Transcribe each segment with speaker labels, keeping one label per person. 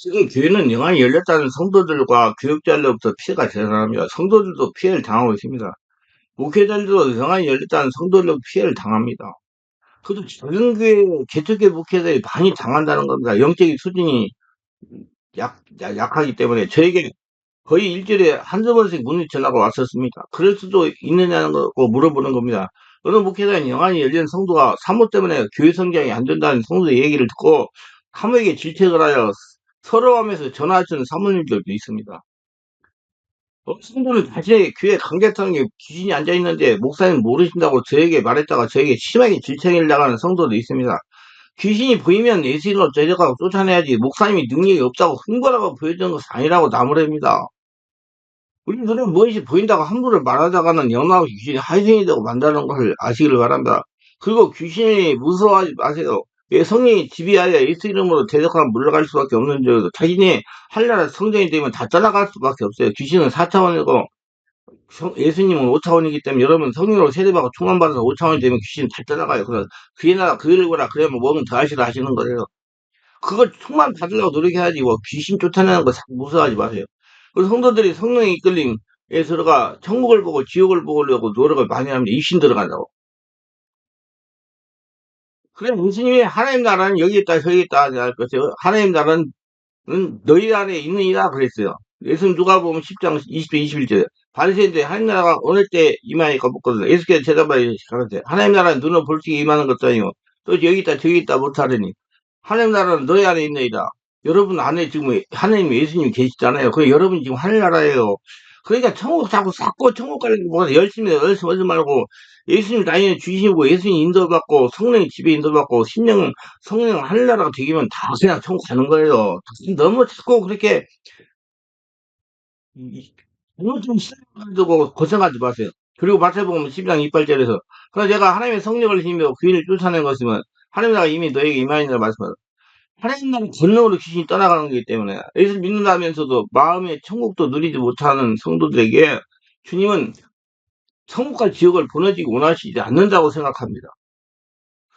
Speaker 1: 지금 교회는 영안이 열렸다는 성도들과 교육자들로부터 피해가 대단합니다. 성도들도 피해를 당하고 있습니다. 목회자들도 영안이 열렸다는 성도들로 피해를 당합니다. 그래도 작은 교회, 개척교회 목회자들이 많이 당한다는 겁니다. 영적인 수준이 약하기 때문에 저에게 거의 일주일에 한두 번씩 문의 전화가 왔었습니다. 그럴 수도 있느냐는 거 물어보는 겁니다. 어느 목회자는 영안이 열린 성도가 사모 때문에 교회 성장이 안 된다는 성도의 얘기를 듣고 사모에게 질책을 하여 서러워하면서 전화하시는 사모님들도 있습니다. 성도는 자신의 교회 강제성에 귀신이 앉아있는데 목사님 모르신다고 저에게 말했다가 저에게 심하게 질책을 나가는 성도도 있습니다. 귀신이 보이면 예수님으로 데려가고 쫓아내야지 목사님이 능력이 없다고 흥분하고 보여주는 것은 아니라고 나무랍니다. 우리들은 무엇이 보인다고 함부로 말하다가는 영나고 귀신이 하이생이 되고 만다는 것을 아시기를 바랍니다. 그리고 귀신이 무서워하지 마세요. 왜 성령이 지배하여 예수 이름으로 대적하면 물러갈 수밖에 없는 줄 자신이 한나라 성전이 되면 다 떠나갈 수밖에 없어요. 귀신은 4차원이고 예수님은 5차원이기 때문에 여러분 성령으로 세례받고 충만받아서 5차원이 되면 귀신은 다 떠나가요. 그래서 그의 나라 그를 보라 그러면 뭐면 더 하시라 하시는 거예요. 그걸 충만 받으려고 노력해야지 뭐 귀신 쫓아내는 거 무서워하지 마세요. 그 성도들이 성령에 이끌림 에서가 천국을 보고 지옥을 보려고 노력을 많이 하면 입신 들어간다고. 그래 예수님이 하나님 나라는 여기 있다 저기 있다 할 것이요. 하나님 나라는 너희 안에 있느니라 그랬어요. 예수님 누가 보면 10장 20절 21절 바리새인들 하나님 나라가 어느 때 임하니까 묻거든. 예수께서 대답하여 가라사대 하나님 나라는 눈으로 볼 수 있게 임하는 것도 아니고 또 여기 있다 저기 있다 못하려니 하나님 나라는 너희 안에 있느니라. 여러분 안에 지금 하나님 예수님 계시잖아요. 그 여러분 지금 하늘 나라예요. 그러니까 천국 자꾸 쌓고 천국 가려고 뭐 열심히 하지 말고 예수님 당연히 주시고 예수님 인도받고 성령의 지배 인도받고 성령 하늘나라가 되기면 다 그냥 천국 가는 거예요. 너무 자꾸 그렇게 잘못좀 시작가지고 고생하지 마세요. 그리고 마태복음 10장 2절에서 그러나 제가 하나님의 성령을 힘입어 귀인을 쫓아낸 것이면 하나님 나라가 이미 너에게 임하니라 말씀하셨어요. 하나님 나라 권능으로 귀신이 떠나가는 거기 때문에 예수 믿는다면서도 마음의 천국도 누리지 못하는 성도들에게 주님은 천국과 지옥을 보내주기 원하시지 않는다고 생각합니다.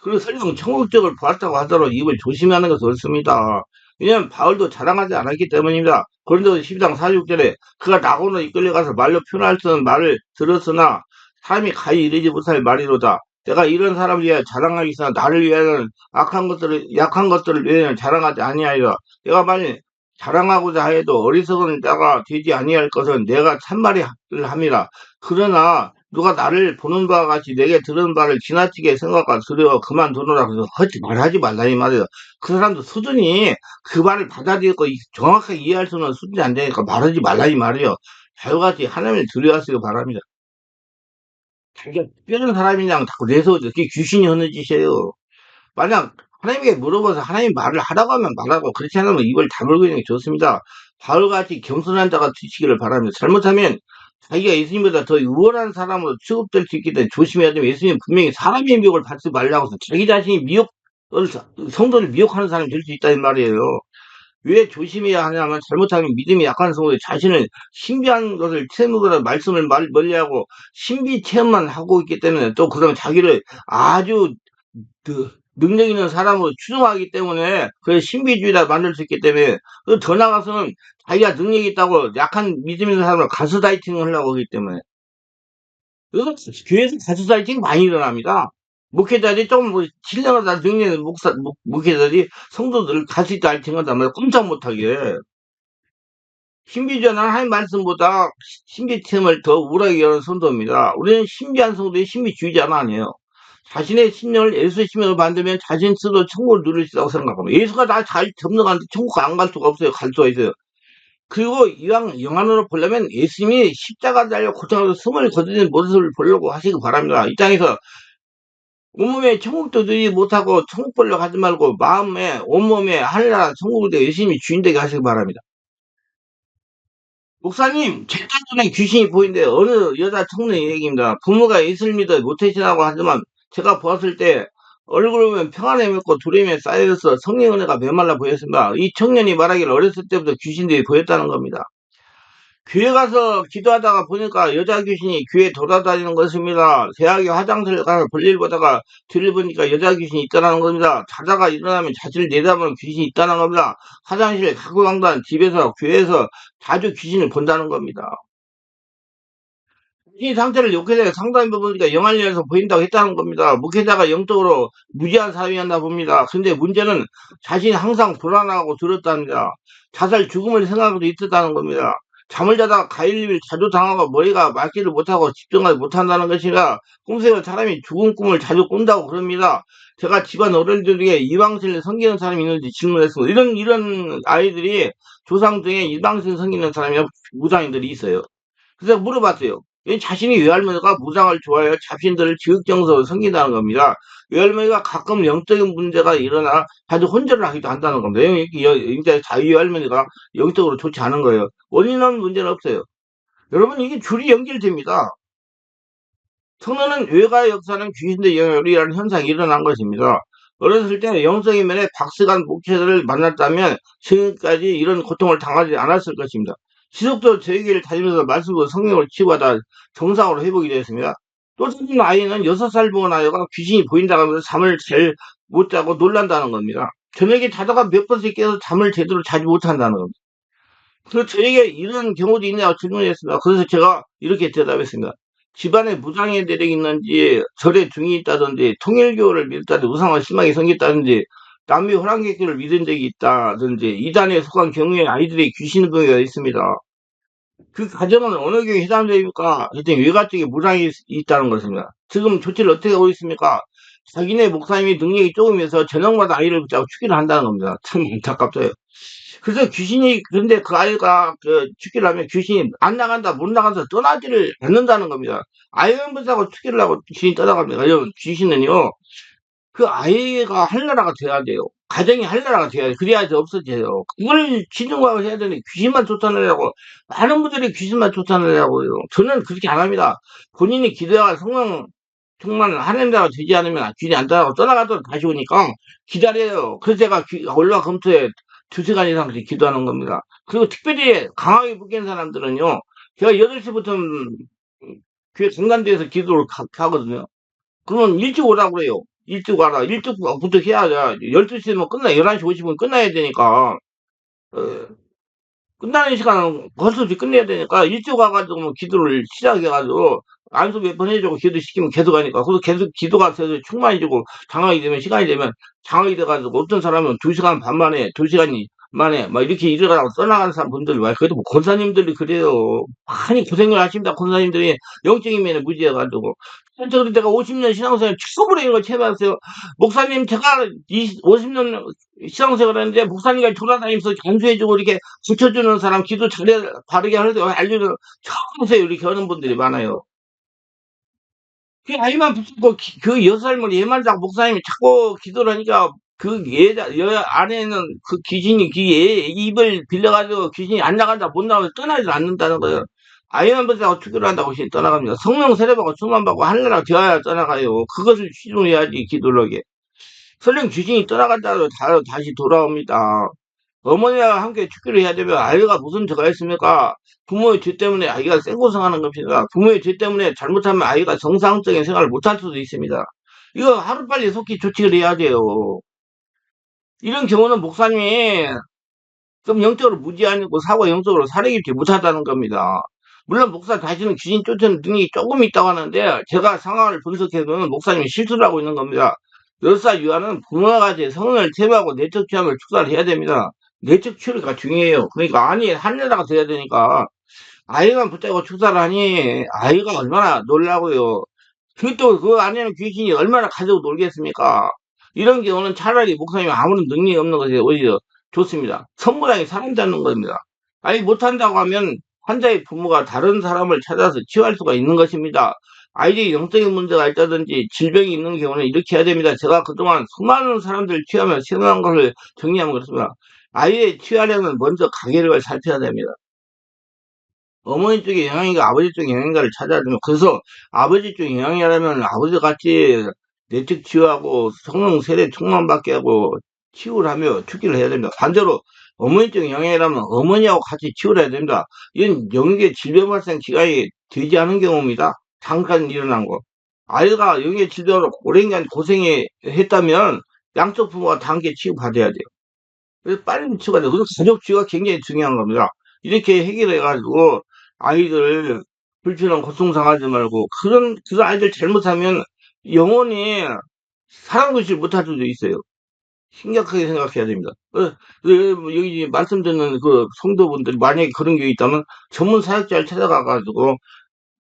Speaker 1: 그리고 설령 천국적을 보았다고 하더라도 입을 조심하는 것이 옳습니다. 왜냐하면 바울도 자랑하지 않았기 때문입니다. 고린도서 12장 46절에 그가 낙원으로 이끌려가서 말로 표현할 수 없는 말을 들었으나 사람이 가히 이르지 못할 말이로다. 내가 이런 사람을 위하여 자랑하기보다 나를 위하여는 약한 것들을 위하여는 자랑하지 아니하리라. 내가 만일 자랑하고자 해도 어리석은 자가 되지 아니할 것은 내가 참말을 함이라. 그러나 누가 나를 보는 바와 같이 내게 들은 바를 지나치게 생각과 두려워 그만두노라. 그래서 말하지 말라 이 말이에요. 그 사람도 수준이 그 말을 받아들이고 정확하게 이해할 수 있는 수준이 안 되니까 말하지 말라 이 말이에요. 저같이 하나님을 두려워하시기 바랍니다. 자기가 특별한 사람이냐고 자꾸 내세우죠. 그게 귀신이 하는 짓이에요. 만약 하나님께 물어봐서 하나님 말을 하라고 하면 말하고 그렇지 않으면 입을 다물고 있는 게 좋습니다. 바울같이 겸손한 자가 되시기를 바랍니다. 잘못하면 자기가 예수님보다 더 우월한 사람으로 취급될 수 있기 때문에 조심해야 되면 예수님은 분명히 사람의 미혹을 받지 말라고 해서 자기 자신이 성도를 미혹하는 사람이 될 수 있다는 말이에요. 왜 조심해야 하냐면 잘못하면 믿음이 약한 성도들이 자신을 신비한 것을 채무거나 말씀을 멀리하고 신비 체험만 하고 있기 때문에 또 그러면 자기를 아주 그 능력 있는 사람으로 추종하기 때문에 그 신비주의라 만들 수 있기 때문에 더 나가서는 자기가 능력이 있다고 약한 믿음 있는 사람을 가스라이팅을 하려고 하기 때문에 그래서 교회에서 가스라이팅 많이 일어납니다. 목회자들이 좀뭐 신령하다 능력 있는 목회자들이 성도들을 가스라이팅을 하면 꼼짝 못하게 신비주의는 하나님 말씀보다 신비템을 더 우월하게 여는 성도입니다. 우리는 신비한 성도의 신비주의자는 아니에요. 자신의 심령을 예수의 심령을 만들면 자신 스스로 천국을 누릴 수 있다고 생각합니다. 예수가 다 잘 접근하는데 천국 안 갈 수가 없어요. 갈 수가 있어요. 그리고 이왕 영안으로 보려면 예수님이 십자가 달려 고통하면서 숨을 거두는 모습을 보려고 하시기 바랍니다. 이 땅에서 온몸에 천국도 누리지 못하고 천국 보려고 하지 말고 마음에 온몸에 하늘나라 천국을 되어 예수님이 주인 되게 하시기 바랍니다. 목사님, 제 눈에 귀신이 보이는데 어느 여자 청년 얘기입니다. 부모가 예수를 믿어 모태신앙고 하지만 제가 보았을 때 얼굴을 보면 평안에 맺고 두려움에 쌓여서 성령 은혜가 메말라 보였습니다. 이 청년이 말하기를 어렸을 때부터 귀신들이 보였다는 겁니다. 교회 가서 기도하다가 보니까 여자 귀신이 교회 돌아다니는 것입니다. 대학에 화장실 가서 볼일 보다가 뒤를 보니까 여자 귀신이 있다는 겁니다. 자다가 일어나면 자신을 내다보는 귀신이 있다는 겁니다. 화장실에 가구강단 집에서 교회에서 자주 귀신을 본다는 겁니다. 이 상태를 목회자가 상담해 보니까 영안리에서 보인다고 했다는 겁니다. 목회자가 영적으로 무지한 사람이었나 봅니다. 근데 문제는 자신이 항상 불안하고 두렵답니다. 자살 죽음을 생각하고 있었다는 겁니다. 잠을 자다가 가일리를 자주 당하고 머리가 맑지를 못하고 집중하지 못한다는 것이라 꿈속에 사람이 죽은 꿈을 자주 꾼다고 그럽니다. 제가 집안 어른들에게 이방신을 섬기는 사람이 있는지 질문했습니다. 이런 아이들이 조상 중에 이방신 섬기는 사람이 무당인들이 있어요. 그래서 물어봤어요. 이 자신이 외할머니가 무당을 좋아해요. 자신들을 지극정성으로 섬긴다는 겁니다. 외할머니가 가끔 영적인 문제가 일어나 자주 혼절을 하기도 한다는 겁니다. 이제 자기 외할머니가 영적으로 좋지 않은 거예요. 원인은 문제는 없어요. 여러분 이게 줄이 연결됩니다. 성령은 외가의 역사는 귀신의 영역이라는 현상이 일어난 것입니다. 어렸을 때 영적인 면에 박스간 목회자를 만났다면 지금까지 이런 고통을 당하지 않았을 것입니다. 지속적으로 저에게를 다니면서 말씀으로 성령을 치유하다 정상으로 회복이 되었습니다. 또 다른 아이는 6살 먹은 아이가 귀신이 보인다고 하면서 잠을 잘 못 자고 놀란다는 겁니다. 저녁에 자다가 몇 번씩 깨서 잠을 제대로 자지 못한다는 겁니다. 그래서 저에게 이런 경우도 있냐고 질문했습니다. 그래서 제가 이렇게 대답했습니다. 집안에 무당의 대력이 있는지, 절에 중이 있다든지, 통일교를 믿다든지, 우상을 심하게 섬겼다든지, 남미 호랑객교를 믿은 적이 있다든지, 이단에 속한 경우에 아이들이 귀신 경우가 있습니다. 그 가정은 어느 교회 해당됩니까? 그랬더니 외가 쪽에 무당이 있다는 것입니다. 지금 조치를 어떻게 하고 있습니까? 자기네 목사님이 능력이 조금해서 저녁마다 아이를 붙잡고 축기를 한다는 겁니다. 참 안타깝죠. 그래서 귀신이, 근데 그 아이가 축기를 하면 귀신이 안 나간다, 못 나간다, 떠나지를 않는다는 겁니다. 아이만 붙잡고 축기를 하고 귀신이 떠나갑니다. 여러분, 귀신은요, 그 아이가 할나라가 돼야 돼요. 가정이 할나라가 돼야 돼요. 그래야지 없어져요. 그걸 진정과을 해야 되는데 귀신만 쫓아내려고 많은 분들이 귀신만 쫓아내려고요. 저는 그렇게 안 합니다. 본인이 기도가 성령 정말 하나님 나라가 되지 않으면 귀신이 안 떠나고 떠나가도록 다시 오니까 기다려요. 그래서 제가 월화 금토에 2시간 이상씩 기도하는 겁니다. 그리고 특별히 강하게 묶인 사람들은요. 제가 8시부터 교회 공간대에서 기도를 하거든요. 그러면 일찍 오라고 그래요. 일찍 와라. 일찍부터 해야 돼. 12시면 끝나, 11시 50분 끝나야 되니까, 어, 끝나는 시간은 벌써 끝내야 되니까, 일찍 와가지고 뭐 기도를 시작해가지고, 안수 몇 번 해주고 기도 시키면 계속 하니까, 그래서 계속 기도가 돼서 충만해지고, 장악이 되면, 시간이 되면, 장악이 돼가지고, 어떤 사람은 2시간 반 만에, 2시간이 만에, 막 이렇게 일어나고 떠나가는 사람 분들이 많아요. 그래도 뭐, 권사님들이 그래요. 많이 고생을 하십니다. 권사님들이 영적인 면에 무지해가지고. 그래서 내가 50년 신앙생활 처음으로 이런 걸 체험했어요. 목사님, 제가 50년 신앙생활 하는데, 목사님과 돌아다니면서 간수해주고, 이렇게 고쳐주는 사람, 기도 잘해, 바르게 하는, 알려주는, 처음 보세요. 이렇게 하는 분들이 많아요. 그 아이만 붙잡고 그 6살머리 얘만 자꾸 목사님이 자꾸 기도를 하니까 여 안에는 그 귀신이 그 애 입을 빌려가지고 귀신이 안 나간다 못 나가면 떠나지 않는다는 거예요. 아이만 붙잡고 투교를 한다고 귀신이 떠나갑니다. 성령 세례받고 충만 받고 하늘나라 되어야 떠나가요. 그것을 추종해야지 기도를 하게. 설령 귀신이 떠나간다고 다시 돌아옵니다. 어머니와 함께 축기를 해야 되면 아이가 무슨 죄가 있습니까? 부모의 죄 때문에 아이가 생고생하는 겁니다. 부모의 죄 때문에 잘못하면 아이가 정상적인 생활을 못할 수도 있습니다. 이거 하루빨리 속히 조치를 해야 돼요. 이런 경우는 목사님이 좀 영적으로 무지하고 사고 영적으로 사례깊지 못하다는 겁니다. 물론 목사 자신은 귀신 쫓는 능력이 조금 있다고 하는데 제가 상황을 분석해보면 목사님이 실수를 하고 있는 겁니다. 10살 유아는 부모가 같이 성을 제거하고 내적 취함을 축사를 해야 됩니다. 내적 치료가 중요해요. 그러니까 아니 한여자가 돼야 되니까 아이만 붙잡고 축사를 하니 아이가 얼마나 놀라고요. 그 안에는 귀신이 얼마나 가지고 놀겠습니까? 이런 경우는 차라리 목사님이 아무런 능력이 없는 것이 오히려 좋습니다. 선무당이 사람 잡는 겁니다. 아니 못한다고 하면 환자의 부모가 다른 사람을 찾아서 치유할 수가 있는 것입니다. 아이들이 영적인 문제가 있다든지 질병이 있는 경우는 이렇게 해야 됩니다. 제가 그동안 수많은 사람들을 치유하며 생각한 것을 정리하면 그렇습니다. 아이의 치유하려면 먼저 가계력을 살펴야 됩니다. 어머니 쪽에 영향인가 아버지 쪽에 영향인가를 찾아야 됩니다. 그래서 아버지 쪽에 영향이라면 아버지 같이 내적 치유하고 성령 세례 충만받게 하고 치유를 하며 죽기를 해야 됩니다. 반대로 어머니적 영향이라면 어머니하고 같이 치유를 해야 됩니다. 이건 영역의 질병 발생 기간이 되지 않은 경우입니다. 잠깐 일어난 거. 아이가 영역의 질병으로 오랜 기간 고생이 했다면 양쪽 부모가 다 함께 치유받아야 돼요. 그래서 빨리 치유가 돼요. 그래서 가족 치유가 굉장히 중요한 겁니다. 이렇게 해결해가지고 아이들 불필요한 고통당하지 말고 그런 아이들 잘못하면 영원히 사랑받지 못할 수도 있어요. 심각하게 생각해야 됩니다. 여기 말씀 듣는 그 성도분들이 만약에 그런 게 있다면 전문 사역자를 찾아가가지고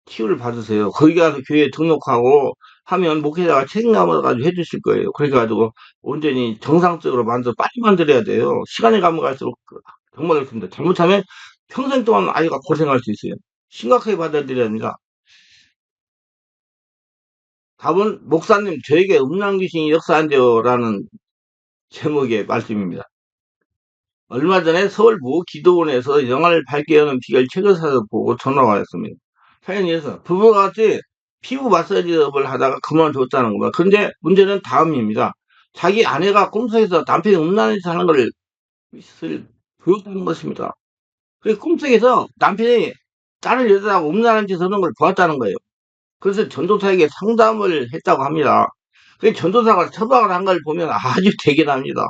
Speaker 1: 치유를 받으세요. 거기 가서 교회에 등록하고 하면 목회자가 책임감을 가지고 해주실 거예요. 그래가지고 온전히 정상적으로 빨리 만들어야 돼요. 시간이 가면 갈수록 정말 그렇습니다. 잘못하면 평생 동안 아이가 고생할 수 있어요. 심각하게 받아들여야 합니다. 답은 목사님 저에게 음란 귀신이 역사한대요라는 제목의 말씀입니다. 얼마 전에 서울 모 기도원에서 영화를 밝게 여는 비결 책을 사서 보고 전화가 왔습니다. 사연이어서 부부가 같이 피부 마사지업을 하다가 그만뒀다는 겁니다. 근데 문제는 다음입니다. 자기 아내가 꿈속에서 남편이 음란한 짓 하는 걸 보였다는 것입니다. 그 꿈속에서 남편이 다른 여자하고 음란한 짓 하는 걸 보았다는 거예요. 그래서 전도사에게 상담을 했다고 합니다. 그 전도사가 처방을 한 걸 보면 아주 대견합니다.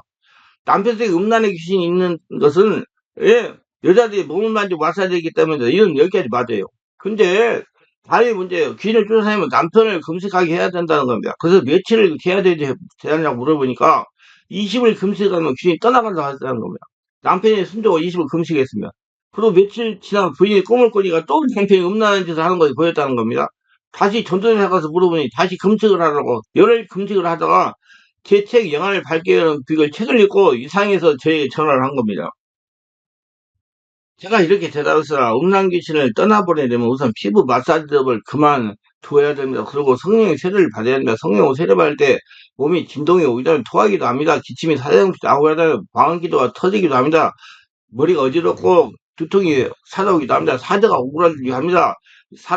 Speaker 1: 남편 속에 음란의 귀신이 있는 것은 예, 여자들이 몸을 만지고 마사지하기 때문에 이건 여기까지 맞아요. 근데 다른 문제예요. 귀신을 쫓아내면 남편을 금식하게 해야 된다는 겁니다. 그래서 며칠을 해야 되냐고 물어보니까 20일 금식하면 귀신이 떠나간다고 하다는 겁니다. 남편이 순종을 20일 금식했으면. 그리고 며칠 지나면 부인이 꿈을 꾸니까 또 남편이 음란한 짓을 하는 것이 보였다는 겁니다. 다시 전도사에 가서 물어보니 다시 금식을 하라고 열흘 금식을 하다가 제 책 영화를 밝게 하는 그걸 책을 읽고 이상해서 저에게 전화를 한 겁니다. 제가 이렇게 대답했으나 음란 귀신을 떠나보내려면 우선 피부 마사지업을 그만 둬야 됩니다. 그리고 성령의 세례를 받아야 됩니다. 성령 세례 받을 때 몸이 진동이 오기도 하면 토하기도 합니다. 기침이 사정없이 나오기도 하면 방언기도가 터지기도 합니다. 머리가 어지럽고 두통이 찾아오기도 합니다. 사자가 오그라들기도 합니다.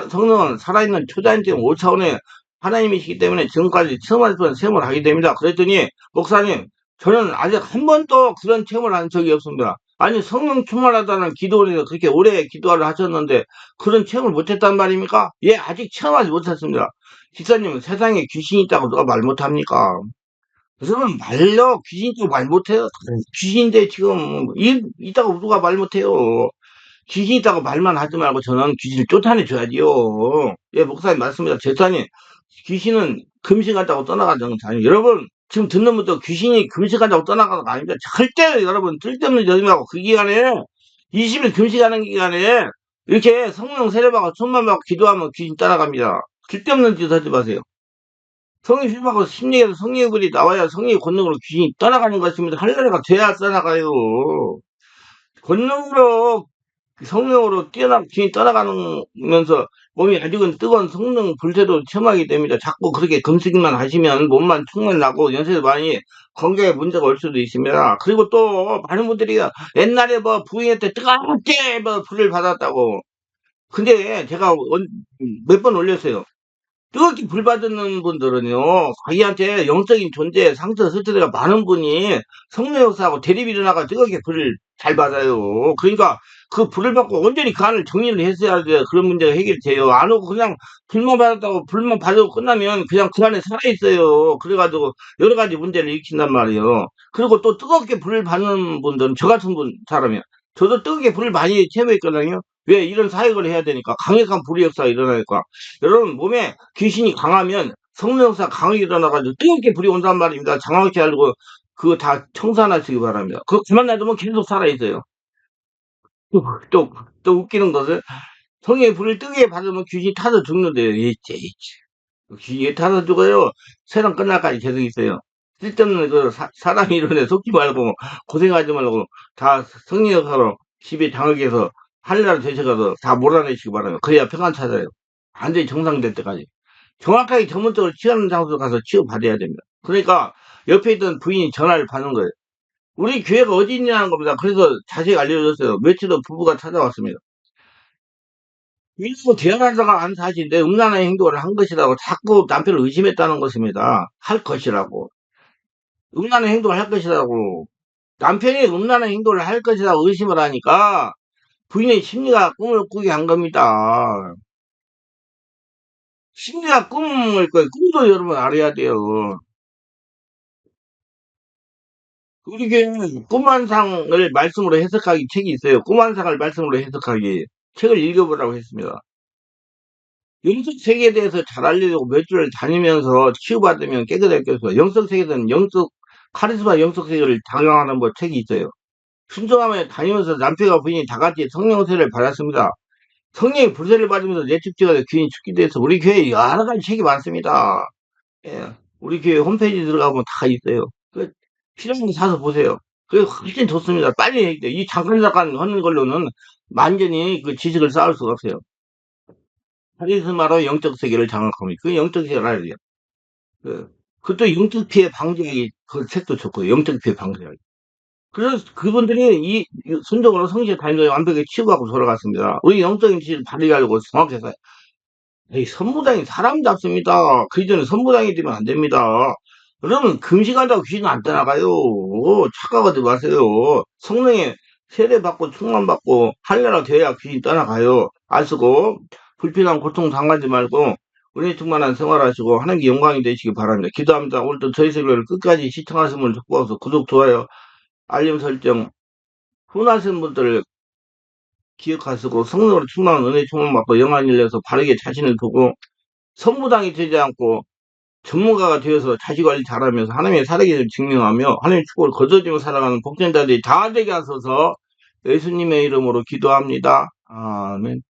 Speaker 1: 성령은 살아있는 초자연적 5차원의 하나님이시기 때문에 지금까지 처음 하셨던 체험을 하게 됩니다. 그랬더니 목사님 저는 아직 한 번도 그런 체험을 한 적이 없습니다. 아니 성령 충만하다는 기도원에서 그렇게 오래 기도를 하셨는데 그런 체험을 못했단 말입니까? 예, 아직 체험하지 못했습니다. 기사님은 세상에 귀신이 있다고 누가 말 못합니까? 그래서는 말로 귀신 있다고 말 못해요. 귀신인데 지금 있다고 누가 말 못해요. 귀신 있다고 말만 하지 말고 저는 귀신을 쫓아내줘야지요. 예, 목사님 맞습니다. 제사님 귀신은 금식한다고 떠나가는 건 아니에요. 여러분 지금 듣는 분도 귀신이 금식한다고 떠나가는 거 아닙니다. 절대 여러분 쓸데없는 여심하고 그 기간에 20일 금식하는 기간에 이렇게 성령 세례받고 손만 받고 기도하면 귀신 따라갑니다. 쓸데없는 짓 하지 마세요. 성령 휘하고 심리에서 성령의 불이 나와야 성령의 권능으로 귀신이 떠나가는 것입니다. 할례가 돼야 떠나가요. 권능으로 성령으로 뛰어난 귀신이 떠나가면서 몸이 아직은 뜨거운 성령 불새도 체험하게 됩니다. 자꾸 그렇게 금식만 하시면 몸만 충만나고 연세도 많이 건강에 문제가 올 수도 있습니다. 그리고 또 많은 분들이 옛날에 뭐 부인한테 뜨겁게 뭐 불을 받았다고. 근데 제가 몇 번 올렸어요. 뜨겁게 불 받는 분들은요, 자기한테 영적인 존재, 상처, 스트레스가 많은 분이 성령 역사하고 대립이 일어나가 뜨겁게 불을 잘 받아요. 그러니까 그 불을 받고 온전히 그 안을 정리를 했어야 돼. 그런 문제가 해결돼요. 안 오고 그냥 불만 받았다고 불만 받고 끝나면 그냥 그 안에 살아있어요. 그래가지고 여러 가지 문제를 일으킨단 말이에요. 그리고 또 뜨겁게 불을 받는 분들은 저 같은 사람이야. 저도 뜨겁게 불을 많이 체험했거든요. 왜 이런 사역을 해야 되니까 강력한 불의 역사가 일어나니까 여러분 몸에 귀신이 강하면 성령 역사 강하게 일어나가지고 뜨겁게 불이 온단 말입니다. 장황하게 알고 그거 다 청산하시기 바랍니다. 그거 그만 놔두면 계속 살아있어요. 또, 또, 또 웃기는 것은 성령의 불을 뜨게 받으면 귀신이 타서 죽는데요. 귀신이 타서 죽어요. 세상 끝날까지 계속 있어요. 쓸데없는 그 사람 이론에 속지 말고 고생하지 말고 다 성령 역사로 집에 장하게 해서 하늘나라 되셔가서 다 몰아내시기 바랍니다. 그래야 평안 찾아요. 완전히 정상될 때까지. 정확하게 전문적으로 취하는 장소로 가서 치유받아야 됩니다. 그러니까 옆에 있던 부인이 전화를 받는 거예요. 우리 교회가 어디 있냐는 겁니다. 그래서 자세히 알려줬어요. 며칠 후 부부가 찾아왔습니다. 이러고 대화하다가 한 사실인데 음란한 행동을 한 것이라고 자꾸 남편을 의심했다는 것입니다. 할 것이라고. 음란한 행동을 할 것이라고. 남편이 음란한 행동을 할 것이라고 의심을 하니까 부인의 심리가 꿈을 꾸게 한 겁니다. 심리가 꿈을 거예요. 꿈도 여러분 알아야 돼요. 이게 꿈환상을 말씀으로 해석하기 책이 있어요. 꿈환상을 말씀으로 해석하기 책을 읽어보라고 했습니다. 영적 세계에 대해서 잘 알려고 몇 주를 다니면서 치유받으면 깨끗하게 깼어요. 영적 세계는 영적 카리스마 영적 세계를 작용하는 뭐 책이 있어요. 순종하며 다니면서 남편과 부인이 다 같이 성령 세례를 받았습니다. 성령이 불세를 받으면서 내축제가 귀인이 죽기도 해서 우리 교회에 여러 가지 책이 많습니다. 예. 우리 교회 홈페이지 들어가면 다 있어요. 그 필요한 거 사서 보세요. 그게 훨씬 좋습니다. 빨리 해야 돼요. 이 잠깐 하는 걸로는 완전히 그 지식을 쌓을 수가 없어요. 카리스마로 영적 세계를 장악합니다. 그 영적 세계를 알아야 돼요. 그것도 영적 피해 방지하기, 그 책도 좋고, 영적 피해 방지하기. 그래서 그분들이 순종으로 성실히 다니면서 완벽히 치유하고 돌아갔습니다. 우리 영적인 지식을 발휘하려고 정확해서 에이, 선무당이 사람 잡습니다. 그 이전에 선무당이 되면 안 됩니다. 그러면 금식한다고 귀신 안 떠나가요. 착각하지 마세요. 성령의 세례받고 충만받고 할례가 돼야 귀신 떠나가요. 안 쓰고 불필요한 고통 당하지 말고 은혜 충만한 생활하시고 하나님께 영광이 되시기 바랍니다. 기도합니다. 오늘도 저희 설교를 끝까지 시청하신 분을 축복해서 구독, 좋아요, 알림 설정, 훈하신 분들을 기억하시고 성령으로 충만한 은혜 충만받고 영광 일려서 바르게 자신을 두고 선무당이 되지 않고 전문가가 되어서 자식 관리 잘하면서 하나님의 살아계심을 증명하며 하나님의 축복을 거둬들이며 살아가는 복전자들이 다 되게 하소서 예수님의 이름으로 기도합니다. 아멘.